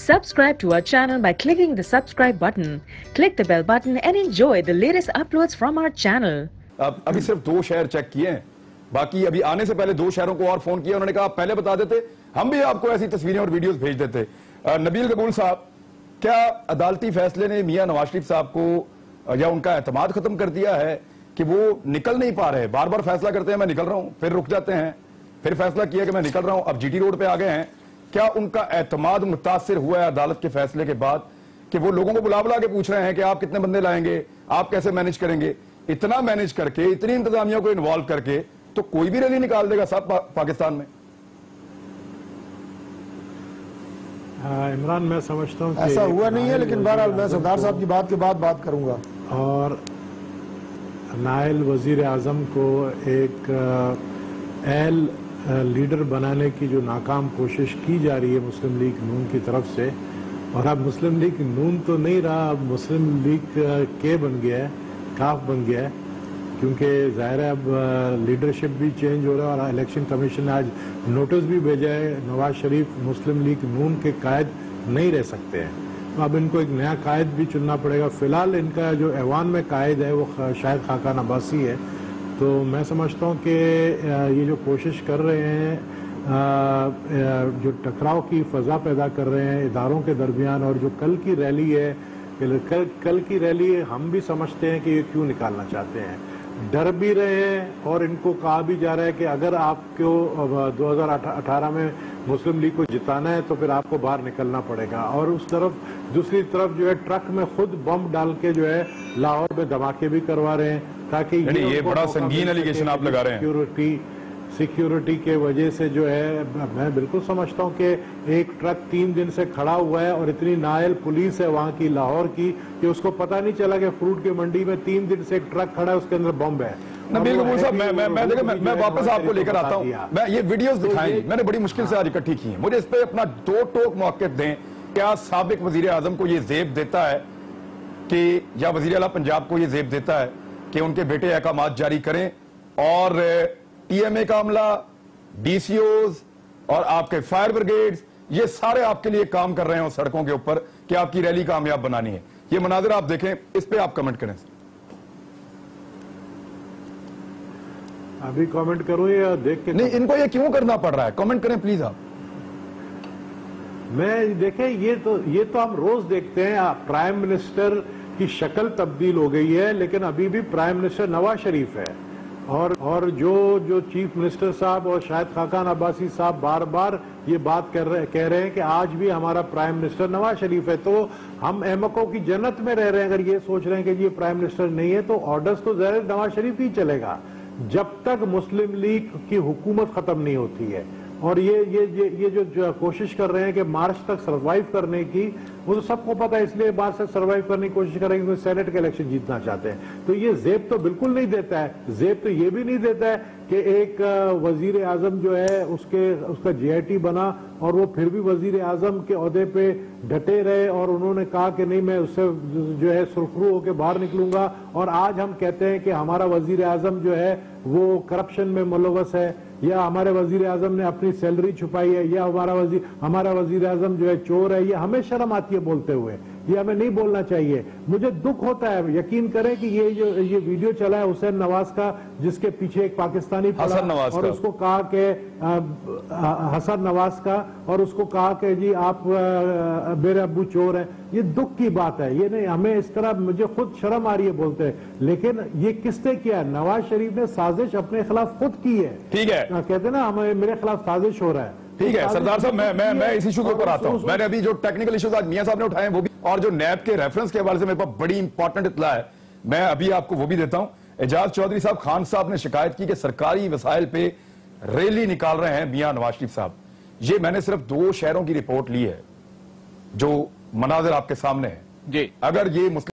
Subscribe to our channel by clicking the subscribe button. Click the bell button and enjoy the latest uploads from our channel. अभी सिर्फ 2 शहर check किए हैं, बाकी अभी आने से पहले 2 शहरों को और फोन किया, उन्होंने कहा आप पहले बता देते हम भी आपको ऐसी तस्वीरें और वीडियोस भेज देते। नबील कबूल साहब, क्या अदालती फैसले ने मियां नवाज शरीफ साहब को या उनका एतमाद खत्म कर दिया है कि वो निकल नहीं पा रहे? बार बार फैसला करते हैं मैं निकल रहा हूं, फिर रुक जाते हैं, फिर फैसला किया कि मैं निकल रहा हूं, अब जीटी रोड पे आ गए हैं। क्या उनका एतमाद मुतासिर हुआ है अदालत के फैसले के बाद कि वो लोगों को बुला बुला के पूछ रहे हैं कि आप कितने बंदे लाएंगे, आप कैसे मैनेज करेंगे? इतना मैनेज करके, इतनी इंतजामिया को इन्वॉल्व करके तो कोई भी रैली निकाल देगा साहब पाकिस्तान में। इमरान, मैं समझता हूँ ऐसा हुआ नहीं है, लेकिन बहरहाल मैं सरदार साहब की बात के बाद बात करूंगा। और नायल वजीर आजम को एक एल लीडर बनाने की जो नाकाम कोशिश की जा रही है मुस्लिम लीग नून की तरफ से, और अब मुस्लिम लीग नून तो नहीं रहा, अब मुस्लिम लीग के बन गया है, काफ बन गया है, क्योंकि जाहिर है अब लीडरशिप भी चेंज हो रहा है और इलेक्शन कमीशन ने आज नोटिस भी भेजा है नवाज शरीफ मुस्लिम लीग नून के कायद नहीं रह सकते हैं, तो अब इनको एक नया कायद भी चुनना पड़ेगा। फिलहाल इनका जो ऐवान में कायद है वो शायद खाकान अब्बासी है। तो मैं समझता हूँ कि ये जो कोशिश कर रहे हैं, जो टकराव की फ़ज़ा पैदा कर रहे हैं इदारों के दरमियान, और जो कल की रैली है, कल की रैली हम भी समझते हैं कि ये क्यों निकालना चाहते हैं। डर भी रहे हैं और इनको कहा भी जा रहा है कि अगर आपको 2018 में मुस्लिम लीग को जिताना है तो फिर आपको बाहर निकलना पड़ेगा। और उस तरफ दूसरी तरफ जो है ट्रक में खुद बम डाल के जो है लाहौर में धमाके भी करवा रहे हैं, ताकि ये बड़ा संगीन एलिगेशन आप लगा रहे हैं। सिक्योरिटी के वजह से जो है, मैं बिल्कुल समझता हूं कि एक ट्रक 3 दिन से खड़ा हुआ है और इतनी नायल पुलिस है वहां की लाहौर की कि उसको पता नहीं चला कि फ्रूट की मंडी में 3 दिन से एक ट्रक खड़ा है, उसके अंदर बम है। नबील कबूल साहब, मैं वापस आपको लेकर आता हूं। मैं ये वीडियोस दिखाएं, मैंने बड़ी मुश्किल से आज इकट्ठी की हैं, मुझे इस पे अपना 2 टोक मौक़िफ़ दें। क्या साबिक वजीर आजम को ये ज़ेब देता है कि, या वजीर आला पंजाब को ये ज़ेब देता है कि उनके बेटे अहकामात जारी करें और टीएमए का अमला, डीसीओज और आपके फायर ब्रिगेड्स, ये सारे आपके लिए काम कर रहे हैं सड़कों के ऊपर कि आपकी रैली कामयाब बनानी है? ये मनाजिर आप देखें, इस पे आप कमेंट करें। अभी कमेंट करूं या देख के? नहीं, इनको ये क्यों करना पड़ रहा है? कमेंट करें प्लीज आप। मैं देखें, ये तो हम रोज देखते हैं, प्राइम मिनिस्टर की शक्ल तब्दील हो गई है, लेकिन अभी भी प्राइम मिनिस्टर नवाज शरीफ है। और जो चीफ मिनिस्टर साहब और शायद खाकान अब्बासी साहब बार बार ये बात कह रहे हैं कि आज भी हमारा प्राइम मिनिस्टर नवाज शरीफ है। तो हम अहमकों की जन्नत में रह रहे हैं अगर ये सोच रहे हैं कि ये प्राइम मिनिस्टर नहीं है, तो ऑर्डर्स तो ज़ाहिर नवाज शरीफ ही चलेगा जब तक मुस्लिम लीग की हुकूमत खत्म नहीं होती है। और ये जो कोशिश कर रहे हैं कि मार्च तक सरवाइव करने की, वो तो सबको पता है, इसलिए मार्च तक सरवाइव करने की कोशिश कर रहे हैं कि सेनेट का इलेक्शन जीतना चाहते हैं। तो ये ज़ेब तो बिल्कुल नहीं देता है। ज़ेब तो ये भी नहीं देता है कि एक वजीर आजम जो है उसका जीआईटी बना और वो फिर भी वजीर आजम के ओहदे पे डटे रहे, और उन्होंने कहा कि नहीं, मैं उससे जो है सुरखरू होकर बाहर निकलूंगा। और आज हम कहते हैं कि हमारा वजीर आजम जो है वो करप्शन में मुलव्वस है, या हमारे वजीर आजम ने अपनी सैलरी छुपाई है, या हमारा वजीर आजम जो है चोर है। ये हमें शर्म आती है बोलते हुए, ये हमें नहीं बोलना चाहिए। मुझे दुख होता है, यकीन करें कि ये वीडियो चला है हुसैन नवाज का, जिसके पीछे एक पाकिस्तानी पड़ा और उसको कहा कि हसन नवाज का, और उसको कहा कि जी आप मेरे अब्बू चोर हैं। ये दुख की बात है, ये नहीं, हमें इस तरह, मुझे खुद शर्म आ रही है बोलते हैं। लेकिन ये किसने किया? नवाज शरीफ ने साजिश अपने खिलाफ खुद की है। ठीक है, कहते हैं ना, हमें मेरे खिलाफ साजिश हो रहा है। ठीक है सरदार साहब, मैं इस इशू के ऊपर आता हूं। मैंने अभी जो टेक्निकल इश्यूज आज मियां साहब ने उठाए वो भी, और जो नैब के रेफरेंस के हवाले से मेरे पास बड़ी इंपॉर्टेंट इत्तला है, मैं अभी आपको वो भी देता हूं। एजाज चौधरी साहब, खान साहब ने शिकायत की कि सरकारी वसाइल पे रैली निकाल रहे हैं मियां नवाज शरीफ साहब। ये मैंने सिर्फ 2 शहरों की रिपोर्ट ली है जो मनाजिर आपके सामने है जी। अगर ये मुस्लिम